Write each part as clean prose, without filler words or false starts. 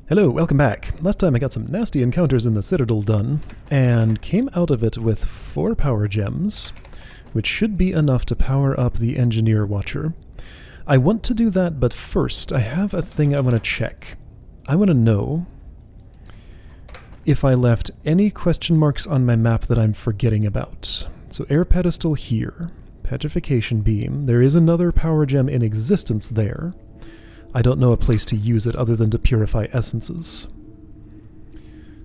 Hello, welcome back. Last time I got some nasty encounters in the Citadel done, and came out of it with 4 power gems, which should be enough to power up the Engineer Watcher. I want to do that, but first I have a thing I want to check. I want to know if I left any question marks on my map that I'm forgetting about. So air pedestal here, petrification beam, there is another power gem in existence there. I don't know a place to use it other than to purify essences.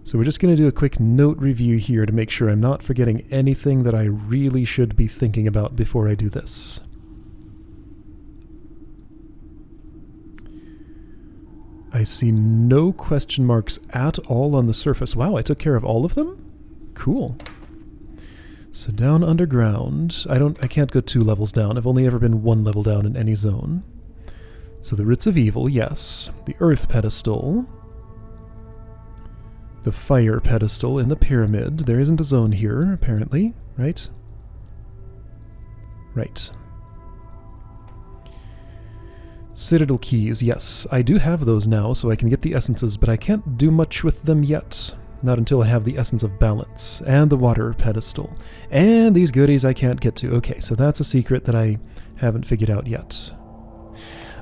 So we're just going to do a quick note review here to make sure I'm not forgetting anything that I really should be thinking about before I do this. I see no question marks at all on the surface. Wow, I took care of all of them? Cool. So down underground, I can't go 2 levels down. I've only ever been 1 level down in any zone. So the Roots of Evil, yes. The Earth Pedestal. The Fire Pedestal in the Pyramid. There isn't a zone here, apparently, right? Right. Citadel Keys, yes. I do have those now, so I can get the essences, but I can't do much with them yet. Not until I have the Essence of Balance. And the Water Pedestal. And these goodies I can't get to. Okay, so that's a secret that I haven't figured out yet.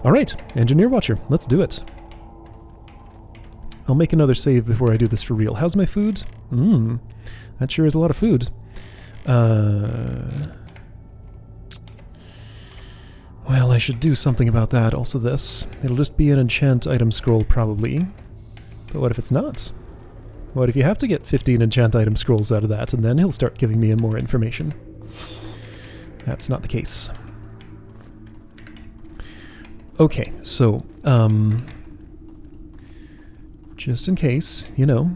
Alright, Engineer Watcher, let's do it. I'll make another save before I do this for real. How's my food? That sure is a lot of food. Well, I should do something about that. Also this. It'll just be an enchant item scroll, probably. But what if it's not? What if you have to get 15 enchant item scrolls out of that, and then he'll start giving me more information? That's not the case. Okay, so, just in case, you know,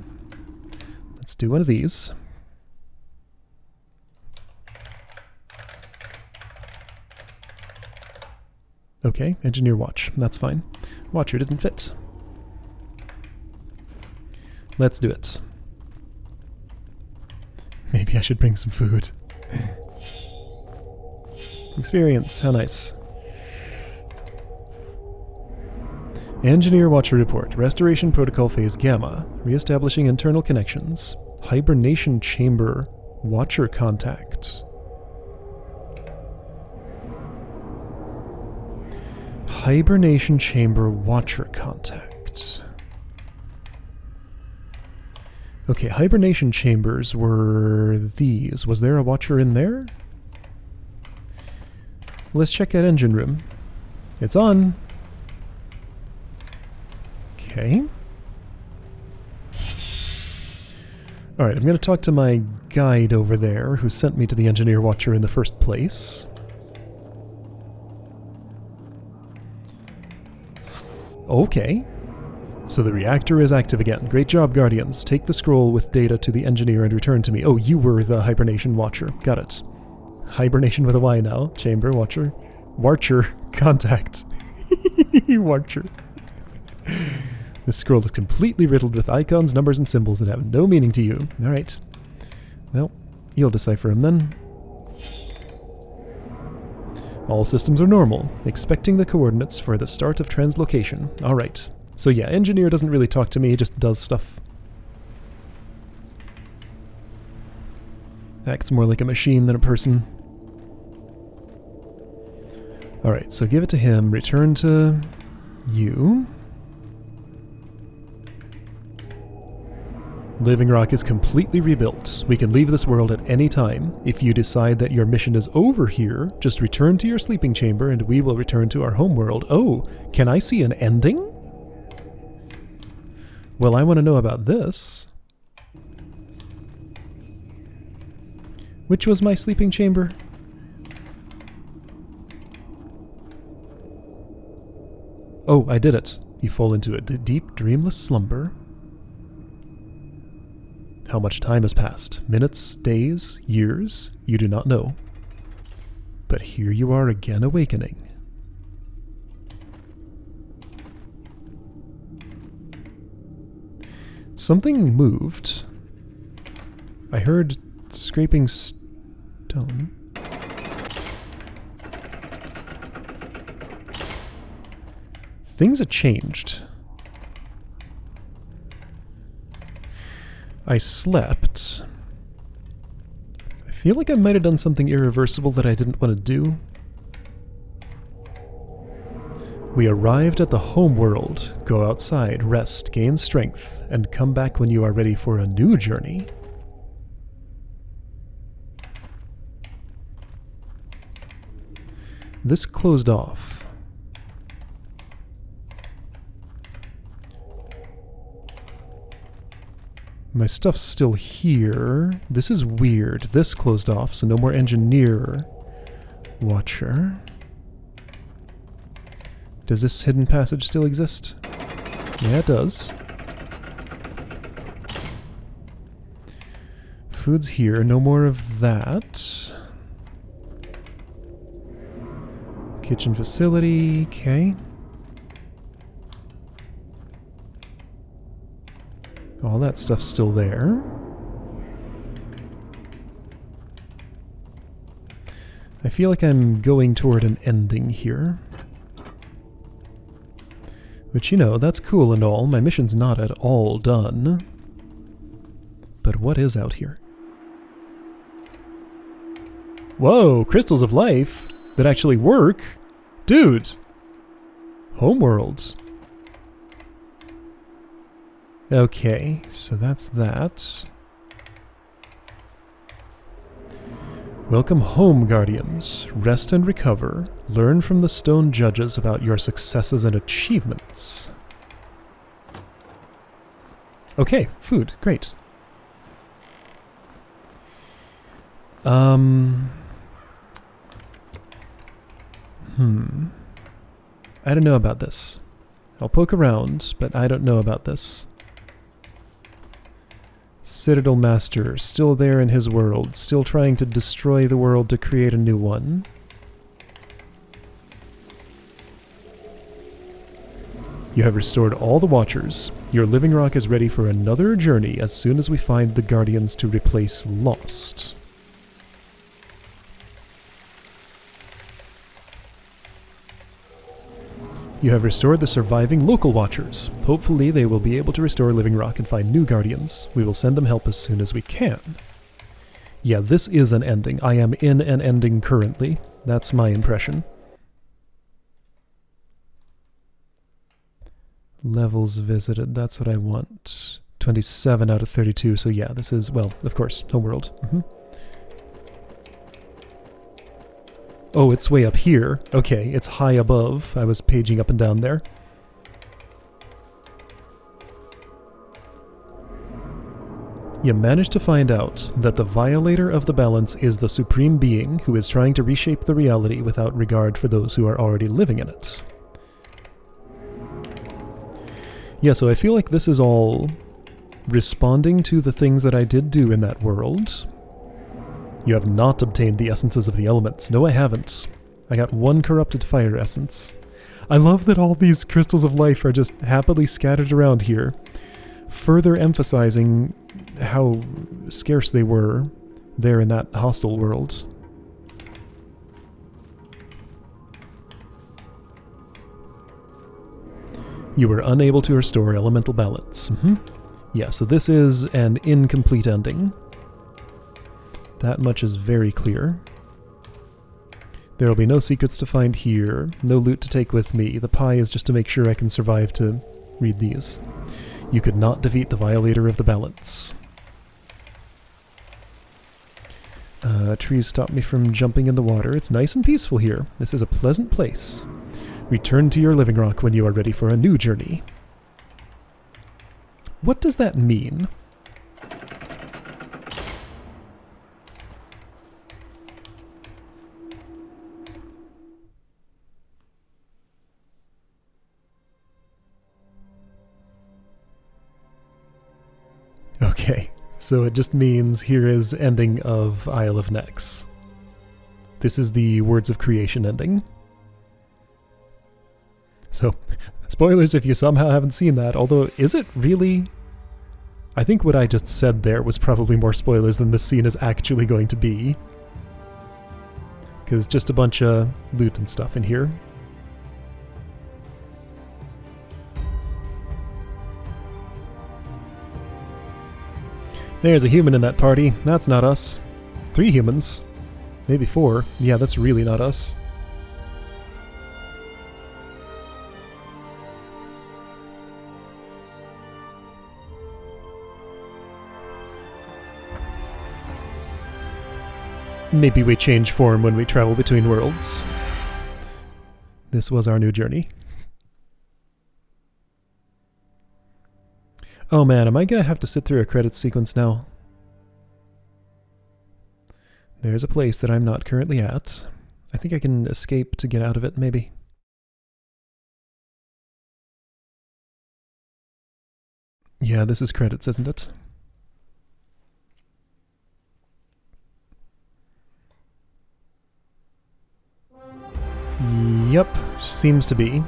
let's do one of these. Okay, Engineer Watch, that's fine. Watcher didn't fit. Let's do it. Maybe I should bring some food. Experience, how nice. Engineer Watcher Report. Restoration Protocol Phase Gamma. Reestablishing internal connections. Hibernation Chamber. Watcher Contact. Hibernation Chamber Watcher Contact. Okay, hibernation chambers were these. Was there a watcher in there? Let's check that engine room. It's on. Okay. Alright, I'm going to talk to my guide over there who sent me to the Engineer Watcher in the first place. Okay. So the reactor is active again. Great job, Guardians. Take the scroll with data to the engineer and return to me. Oh, you were the Hibernation Watcher. Got it. Hibernation with a Y now. Chamber, Watcher. Watcher. Contact. Watcher. This scroll is completely riddled with icons, numbers, and symbols that have no meaning to you. Alright. Well, you'll decipher them then. All systems are normal. Expecting the coordinates for the start of translocation. Alright. So yeah, Engineer doesn't really talk to me, he just does stuff. Acts more like a machine than a person. Alright, so give it to him. Return to you. Living Rock is completely rebuilt. We can leave this world at any time. If you decide that your mission is over here, just return to your sleeping chamber and we will return to our homeworld. Oh, can I see an ending? Well, I want to know about this. Which was my sleeping chamber? Oh, I did it. You fall into a deep, dreamless slumber. How much time has passed? Minutes, days, years? You do not know. But here you are again awakening. Something moved. I heard scraping stone. Things have changed. I slept. I feel like I might have done something irreversible that I didn't want to do. We arrived at the homeworld. Go outside, rest, gain strength, and come back when you are ready for a new journey. This closed off. My stuff's still here. This is weird. This closed off, so no more engineer watcher. Does this hidden passage still exist? Yeah, it does. Food's here. No more of that. Kitchen facility. Okay. All that stuff's still there. I feel like I'm going toward an ending here. Which, you know, that's cool and all. My mission's not at all done. But what is out here? Whoa, crystals of life that actually work? Dude! Homeworlds. Okay, so that's that. Welcome home, Guardians. Rest and recover. Learn from the stone judges about your successes and achievements. Okay, food. Great. I don't know about this. I'll poke around, but I don't know about this. Citadel Master, still there in his world, still trying to destroy the world to create a new one. You have restored all the Watchers. Your living rock is ready for another journey as soon as we find the Guardians to replace Lost. You have restored the surviving local Watchers. Hopefully they will be able to restore Living Rock and find new Guardians. We will send them help as soon as we can. Yeah, this is an ending. I am in an ending currently. That's my impression. Levels visited, that's what I want. 27 out of 32, so yeah, this is, well, of course, Homeworld. Oh, it's way up here. Okay, it's high above. I was paging up and down there. You managed to find out that the violator of the balance is the supreme being who is trying to reshape the reality without regard for those who are already living in it. Yeah, so I feel like this is all responding to the things that I did do in that world. You have not obtained the essences of the elements. No, I haven't. I got one corrupted fire essence. I love that all these crystals of life are just happily scattered around here, further emphasizing how scarce they were there in that hostile world. You were unable to restore elemental balance. Yeah, so this is an incomplete ending. That much is very clear. There will be no secrets to find here, no loot to take with me. The pie is just to make sure I can survive to read these. You could not defeat the violator of the balance. Trees stop me from jumping in the water. It's nice and peaceful here. This is a pleasant place. Return to your living rock when you are ready for a new journey. What does that mean? Okay, so it just means here is ending of Isle of Nex. This is the Words of Creation ending. So, spoilers if you somehow haven't seen that, although is it really? I think what I just said there was probably more spoilers than this scene is actually going to be. Because just a bunch of loot and stuff in here. There's a human in that party. That's not us. 3 humans. Maybe 4. Yeah, that's really not us. Maybe we change form when we travel between worlds. This was our new journey. Oh man, am I gonna have to sit through a credits sequence now? There's a place that I'm not currently at. I think I can escape to get out of it, maybe. Yeah, this is credits, isn't it? Yep, seems to be.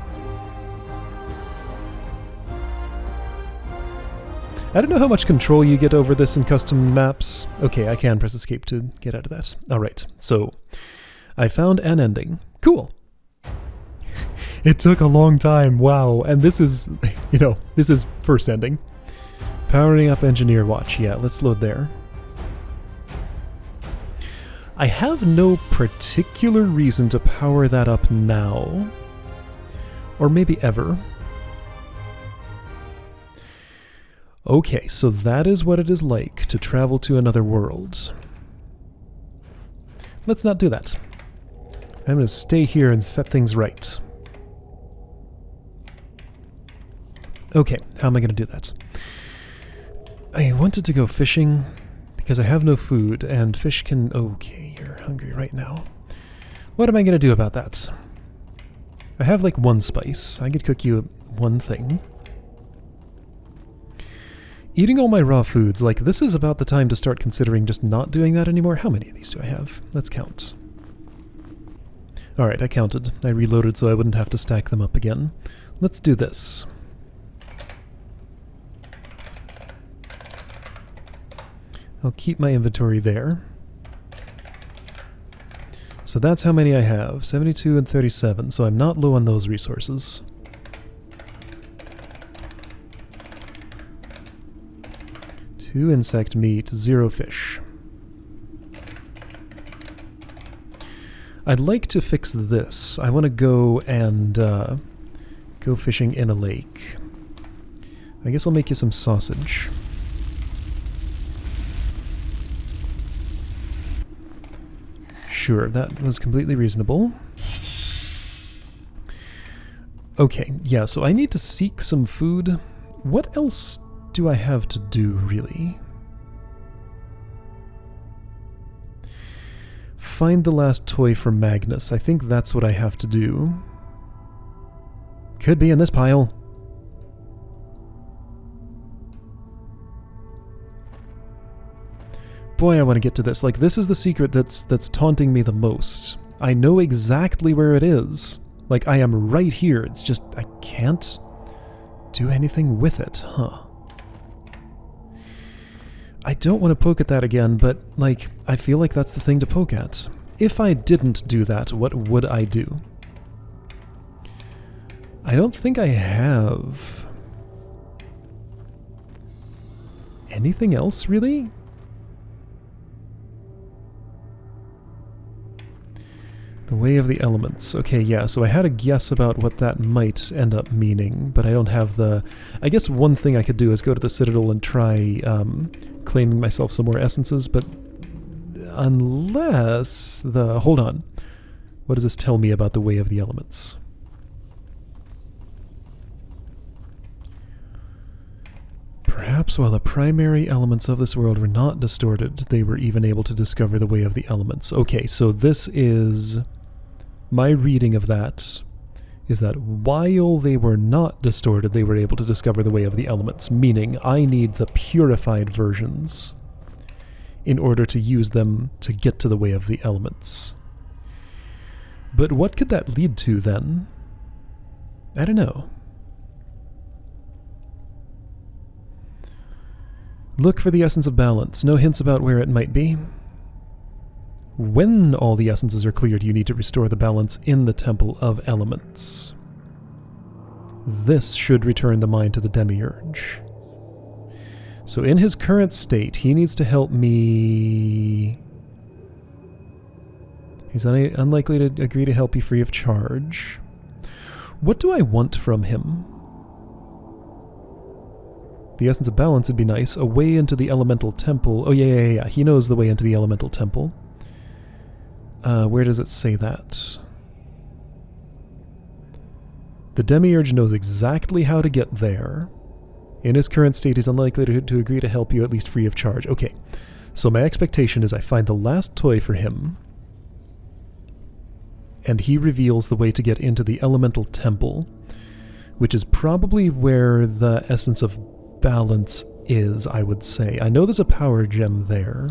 I don't know how much control you get over this in custom maps. Okay, I can press escape to get out of that. Alright, so I found an ending. Cool. It took a long time, wow. And this is, you know, this is first ending. Powering up Engineer Watch. Yeah, let's load there. I have no particular reason to power that up now. Or maybe ever. Okay, so that is what it is like to travel to another world. Let's not do that. I'm going to stay here and set things right. Okay, how am I going to do that? I wanted to go fishing because I have no food, and fish can... Okay, you're hungry right now. What am I going to do about that? I have like 1 spice. I could cook you 1 thing. Eating all my raw foods, like this is about the time to start considering just not doing that anymore. How many of these do I have? Let's count. Alright, I counted. I reloaded so I wouldn't have to stack them up again. Let's do this. I'll keep my inventory there. So that's how many I have. 72 and 37, so I'm not low on those resources. Two insect meat, 0 fish. I'd like to fix this. I want to go and go fishing in a lake. I guess I'll make you some sausage. Sure, that was completely reasonable. Okay, yeah, so I need to seek some food. What else do I have to do, really? Find the last toy for Magnus. I think that's what I have to do. Could be in this pile. Boy, I want to get to this. Like, this is the secret that's taunting me the most. I know exactly where it is. Like, I am right here. It's just, I can't do anything with it, huh? I don't want to poke at that again, but, like, I feel like that's the thing to poke at. If I didn't do that, what would I do? I don't think I have anything else, really? The Way of the Elements. Okay, yeah, so I had a guess about what that might end up meaning, but I don't have the... I guess one thing I could do is go to the Citadel and try claiming myself some more essences, but unless the... Hold on. What does this tell me about the Way of the Elements? Perhaps while the primary elements of this world were not distorted, they were even able to discover the Way of the Elements. Okay, so this is... My reading of that is that while they were not distorted, they were able to discover the Way of the Elements, meaning I need the purified versions in order to use them to get to the Way of the Elements. But what could that lead to, then? I don't know. Look for the essence of balance. No hints about where it might be. When all the essences are cleared, you need to restore the balance in the Temple of Elements. This should return the mind to the Demiurge. So in his current state, he needs to help me... He's unlikely to agree to help you free of charge. What do I want from him? The essence of balance would be nice. A way into the elemental temple. Oh, yeah. He knows the way into the elemental temple. Where does it say that? The Demiurge knows exactly how to get there. In his current state, he's unlikely to agree to help you, at least free of charge. Okay, so my expectation is I find the last toy for him, and he reveals the way to get into the elemental temple, which is probably where the essence of balance is, I would say. I know there's a power gem there.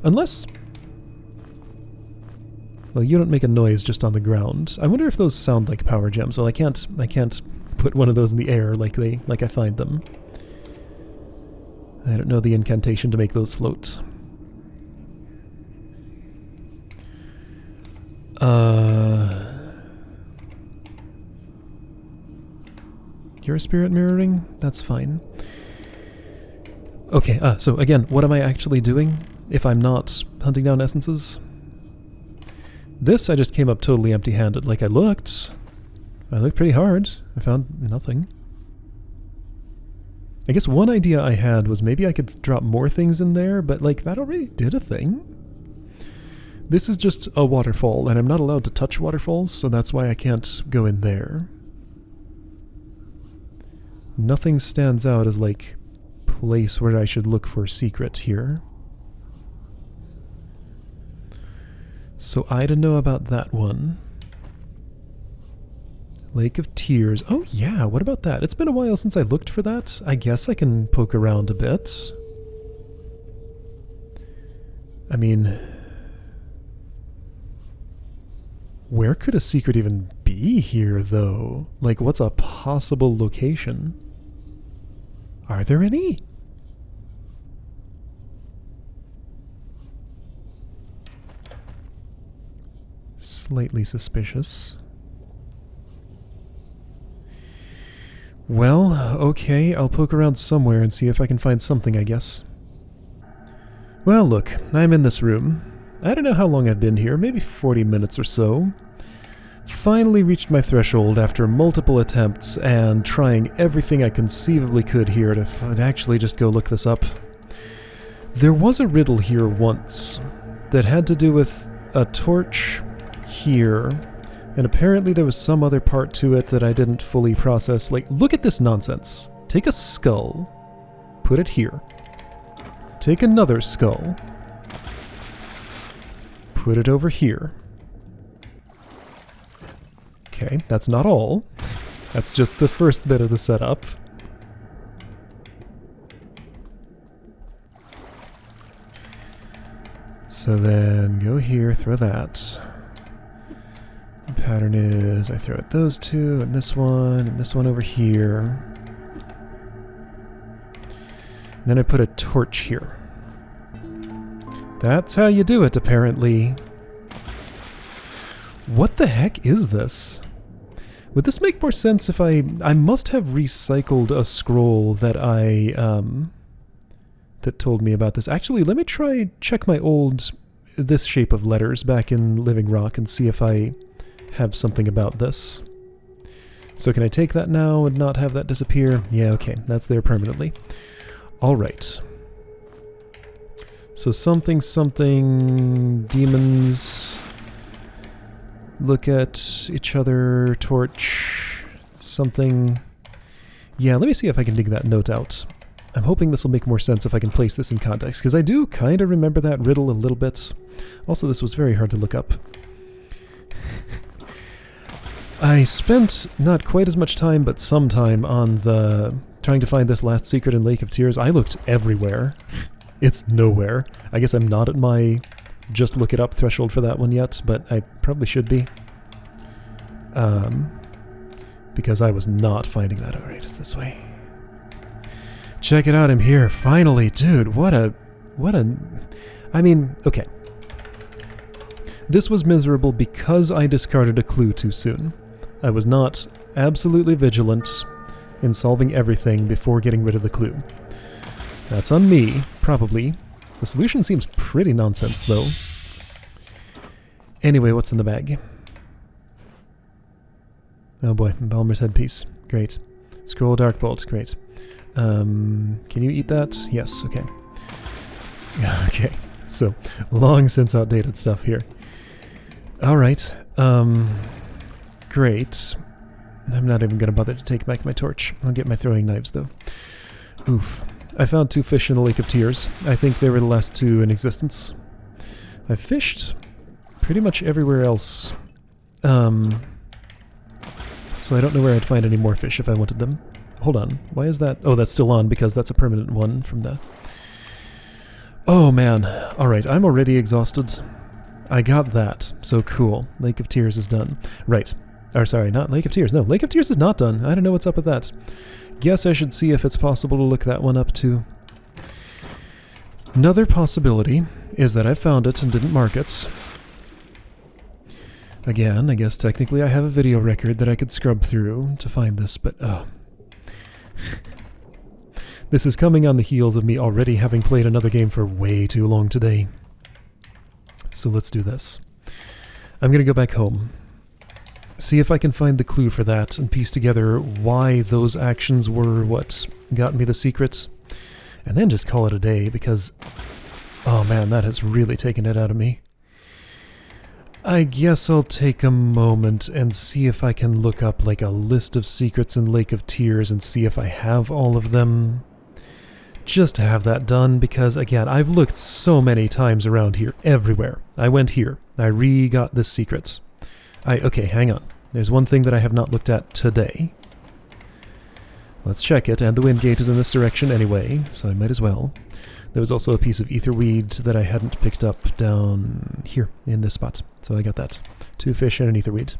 Unless... Well, you don't make a noise just on the ground. I wonder if those sound like power gems. Well, I can't put one of those in the air like I find them. I don't know the incantation to make those float. Hero spirit mirroring? That's fine. Okay, so again, what am I actually doing if I'm not hunting down essences? This I just came up totally empty-handed. Like, I looked pretty hard. I found nothing. I guess one idea I had was maybe I could drop more things in there, but like, that already did a thing. This is just a waterfall, and I'm not allowed to touch waterfalls, so that's why I can't go in there. Nothing stands out as, like, place where I should look for secret here. So I don't know about that one. Lake of Tears. Oh yeah, what about that? It's been a while since I looked for that. I guess I can poke around a bit. I mean... Where could a secret even be here, though? Like, what's a possible location? Are there any? Slightly suspicious. Well, okay, I'll poke around somewhere and see if I can find something, I guess. Well, look, I'm in this room. I don't know how long I've been here, maybe 40 minutes or so. Finally reached my threshold after multiple attempts and trying everything I conceivably could here to actually just go look this up. There was a riddle here once that had to do with a torch here, and apparently there was some other part to it that I didn't fully process. Like, look at this nonsense. Take a skull, put it here. Take another skull, put it over here. Okay, that's not all. That's just the first bit of the setup. So then go here, throw that. The pattern is I throw at those two, and this one over here. And then I put a torch here. That's how you do it, apparently. What the heck is this? Would this make more sense if I must have recycled a scroll that that told me about this. Actually, let me check my this shape of letters back in Living Rock and see if I have something about this. So can I take that now and not have that disappear? Yeah, okay, that's there permanently. Alright. So something, demons... Look at each other, torch, something. Yeah, let me see if I can dig that note out. I'm hoping this will make more sense if I can place this in context, because I do kind of remember that riddle a little bit. Also, this was very hard to look up. I spent not quite as much time, but some time on trying to find this last secret in Lake of Tears. I looked everywhere. It's nowhere. I guess I'm not at my just look it up threshold for that one yet, but I probably should be. Because I was not finding that. Alright, it's this way. Check it out, I'm here. Finally, dude, I mean, okay. This was miserable because I discarded a clue too soon. I was not absolutely vigilant in solving everything before getting rid of the clue. That's on me, probably. The solution seems pretty nonsense, though. Anyway, what's in the bag? Oh boy, Balmer's headpiece. Great. Scroll Dark Bolt. Great. Can you eat that? Yes, okay. Okay, so long since outdated stuff here. Alright, great. I'm not even going to bother to take back my torch. I'll get my throwing knives, though. Oof. I found 2 fish in the Lake of Tears. I think they were the last 2 in existence. I've fished pretty much everywhere else. So I don't know where I'd find any more fish if I wanted them. Hold on. Why is that? Oh, that's still on because that's a permanent one from the... Oh, man. Alright, I'm already exhausted. I got that. So cool. Lake of Tears is done. Right. Or sorry, not Lake of Tears. No, Lake of Tears is not done. I don't know what's up with that. Guess I should see if it's possible to look that one up too. Another possibility is that I found it and didn't mark it. Again, I guess technically I have a video record that I could scrub through to find this, but oh. This is coming on the heels of me already having played another game for way too long today. So let's do this. I'm going to go back home. See if I can find the clue for that and piece together why those actions were what got me the secrets. And then just call it a day because, oh man, that has really taken it out of me. I guess I'll take a moment and see if I can look up like a list of secrets in Lake of Tears and see if I have all of them. Just to have that done because, again, I've looked so many times around here, everywhere. I went here. I re-got this secret. Okay, hang on. There's one thing that I have not looked at today. Let's check it, and the wind gate is in this direction anyway, so I might as well. There was also a piece of etherweed that I hadn't picked up down here, in this spot. So I got that. 2 fish and an etherweed.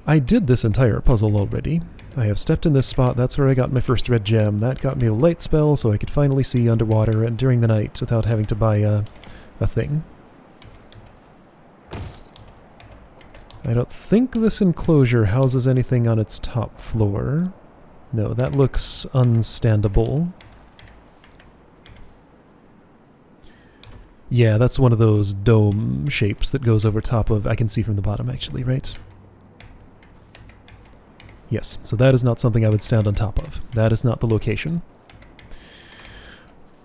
I did this entire puzzle already. I have stepped in this spot, that's where I got my first red gem. That got me a light spell so I could finally see underwater and during the night without having to buy a thing. I don't think this enclosure houses anything on its top floor. No, that looks unstandable. Yeah, that's one of those dome shapes that goes over top of... I can see from the bottom, actually, right? Yes, so that is not something I would stand on top of. That is not the location.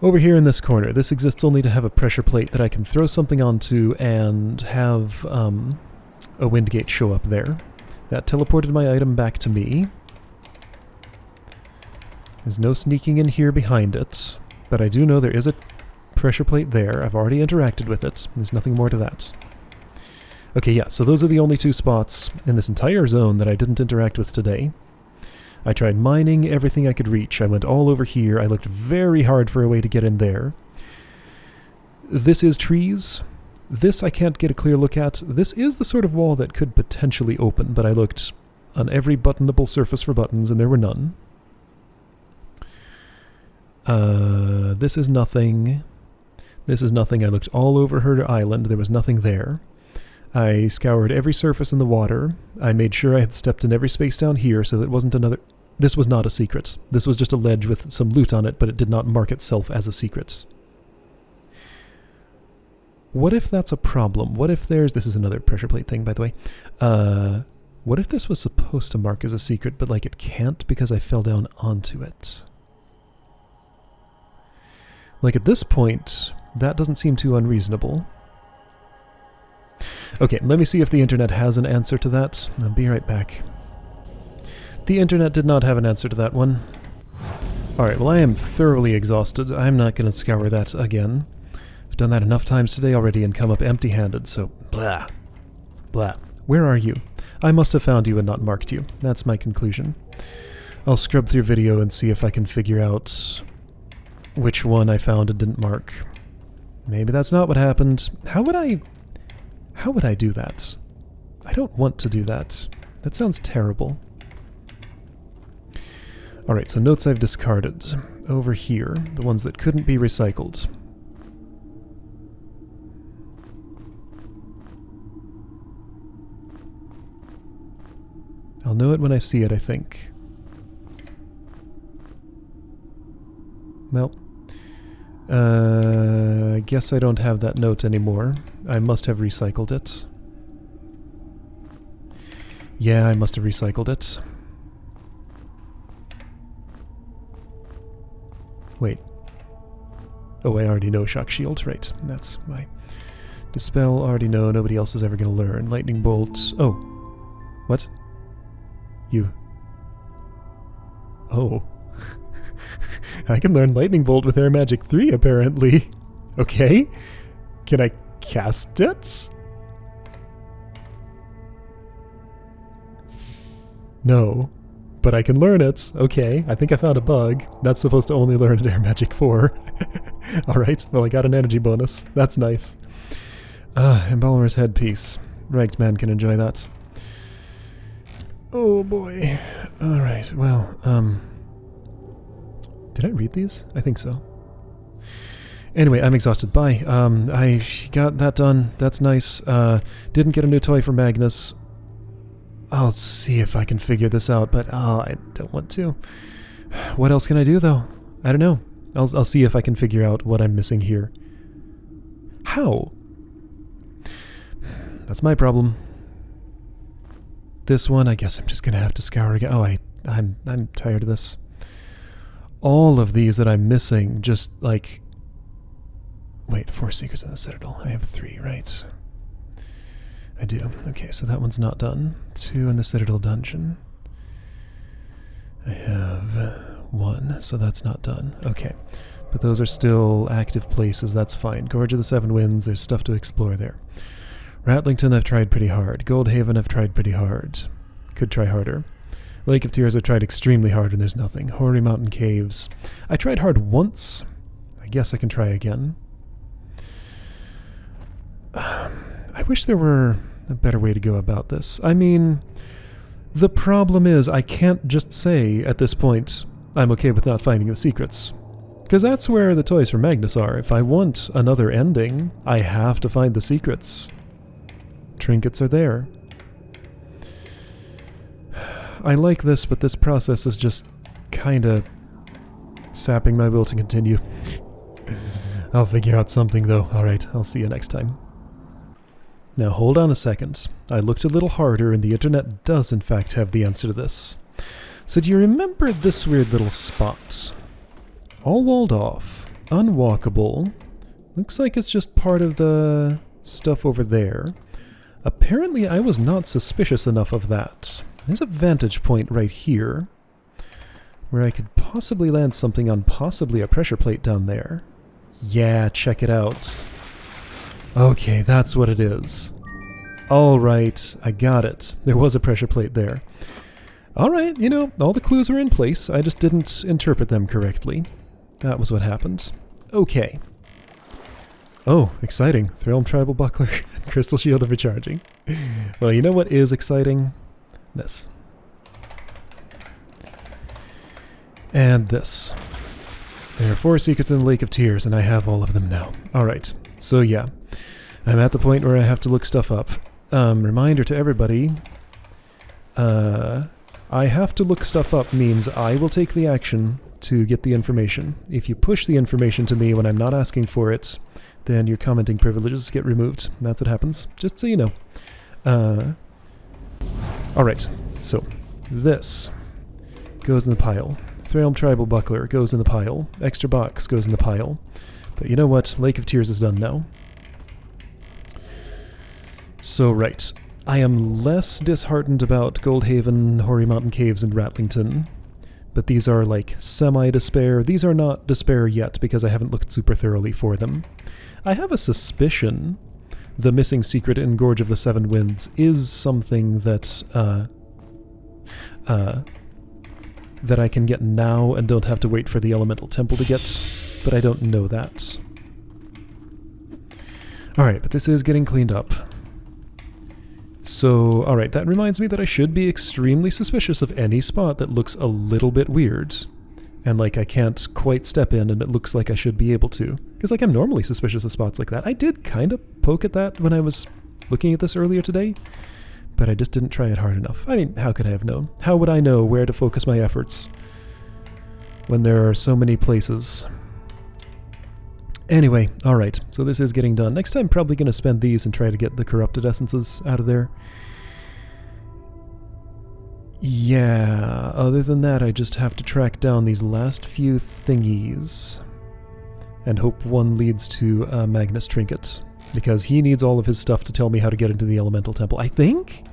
Over here in this corner, this exists only to have a pressure plate that I can throw something onto and have a wind gate show up there. That teleported my item back to me. There's no sneaking in here behind it, but I do know there is a pressure plate there. I've already interacted with it. There's nothing more to that. Okay, yeah, so those are the only 2 spots in this entire zone that I didn't interact with today. I tried mining everything I could reach. I went all over here. I looked very hard for a way to get in there. This is trees. This I can't get a clear look at. This is the sort of wall that could potentially open, but I looked on every buttonable surface for buttons, and there were none. This is nothing. This is nothing. I looked all over her island. There was nothing there. I scoured every surface in the water. I made sure I had stepped in every space down here so that it wasn't another... This was not a secret. This was just a ledge with some loot on it, but it did not mark itself as a secret. What if that's a problem? What if there's... This is another pressure plate thing, by the way. What if this was supposed to mark as a secret, but like it can't because I fell down onto it? Like at this point, that doesn't seem too unreasonable. Okay, let me see if the internet has an answer to that. I'll be right back. The internet did not have an answer to that one. Alright, well I am thoroughly exhausted. I'm not going to scour that again. I've done that enough times today already and come up empty-handed, so blah. Blah. Where are you? I must have found you and not marked you. That's my conclusion. I'll scrub through video and see if I can figure out which one I found and didn't mark. Maybe that's not what happened. How would I do that? I don't want to do that. That sounds terrible. Alright, so notes I've discarded. Over here, the ones that couldn't be recycled. I'll know it when I see it, I think. Well, I guess I don't have that note anymore. I must have recycled it. Yeah, I must have recycled it. Wait. Oh, I already know Shock Shield. Right, that's why. Dispel, already know. Nobody else is ever going to learn. Lightning Bolt. Oh. What? You. Oh. I can learn Lightning Bolt with Air Magic 3, apparently. Okay. Can I cast it? No. But I can learn it. Okay, I think I found a bug. That's supposed to only learn at Air Magic 4. Alright, well I got an energy bonus. That's nice. Embalamer's headpiece. Ragged man can enjoy that. Oh boy. Alright, well, did I read these? I think so. Anyway, I'm exhausted. Bye. I got that done. That's nice. Didn't get a new toy for Magnus. I'll see if I can figure this out, but I don't want to. What else can I do, though? I don't know. I'll see if I can figure out what I'm missing here. How? That's my problem. This one, I guess I'm just gonna have to scour again. Oh, I'm tired of this. All of these that I'm missing, just like... Wait, 4 Secrets in the Citadel. I have 3, right? I do. Okay, so that one's not done. 2 in the Citadel dungeon. I have 1, so that's not done. Okay, but those are still active places. That's fine. Gorge of the Seven Winds, there's stuff to explore there. Ratlington, I've tried pretty hard. Goldhaven, I've tried pretty hard. Could try harder. Lake of Tears, I've tried extremely hard and there's nothing. Hoary Mountain Caves. I tried hard once. I guess I can try again. I wish there were a better way to go about this. I mean, the problem is I can't just say at this point I'm okay with not finding the secrets. Because that's where the toys for Magnus are. If I want another ending, I have to find the secrets. Trinkets are there. I like this, but this process is just kinda sapping my will to continue. I'll figure out something though. Alright, I'll see you next time. Now hold on a second. I looked a little harder and the internet does in fact have the answer to this. So do you remember this weird little spot? All walled off, unwalkable. Looks like it's just part of the stuff over there. Apparently I was not suspicious enough of that. There's a vantage point right here where I could possibly land something on possibly a pressure plate down there. Yeah, check it out. Okay, that's what it is. Alright, I got it. There was a pressure plate there. Alright, you know, all the clues were in place. I just didn't interpret them correctly. That was what happened. Okay. Oh, exciting. Thrillm Tribal Buckler and Crystal Shield of Recharging. Well, you know what is exciting? This. And this. There are 4 secrets in the Lake of Tears, and I have all of them now. Alright, so yeah. I'm at the point where I have to look stuff up. Reminder to everybody. I have to look stuff up means I will take the action to get the information. If you push the information to me when I'm not asking for it, then your commenting privileges get removed. That's what happens, just so you know. Alright, so this goes in the pile. Thrallm Tribal Buckler goes in the pile. Extra box goes in the pile. But you know what? Lake of Tears is done now. So right, I am less disheartened about Goldhaven, Hoary Mountain Caves, and Ratlington. But these are like semi-despair. These are not despair yet because I haven't looked super thoroughly for them. I have a suspicion the missing secret in Gorge of the Seven Winds is something that that I can get now and don't have to wait for the Elemental Temple to get, but I don't know that. Alright, but this is getting cleaned up. So, alright, that reminds me that I should be extremely suspicious of any spot that looks a little bit weird. And like I can't quite step in and it looks like I should be able to. Because like I'm normally suspicious of spots like that. I did kind of poke at that when I was looking at this earlier today. But I just didn't try it hard enough. I mean, how could I have known? How would I know where to focus my efforts when there are so many places Anyway, alright, so this is getting done. Next time, probably going to spend these and try to get the corrupted essences out of there. Yeah, other than that, I just have to track down these last few thingies. And hope one leads to Magnus Trinket. Because he needs all of his stuff to tell me how to get into the Elemental Temple. I think?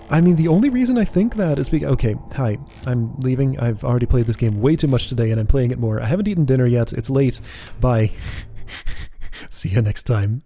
I mean, the only reason I think that is because... Okay, hi, I'm leaving. I've already played this game way too much today, and I'm playing it more. I haven't eaten dinner yet. It's late. Bye. See you next time.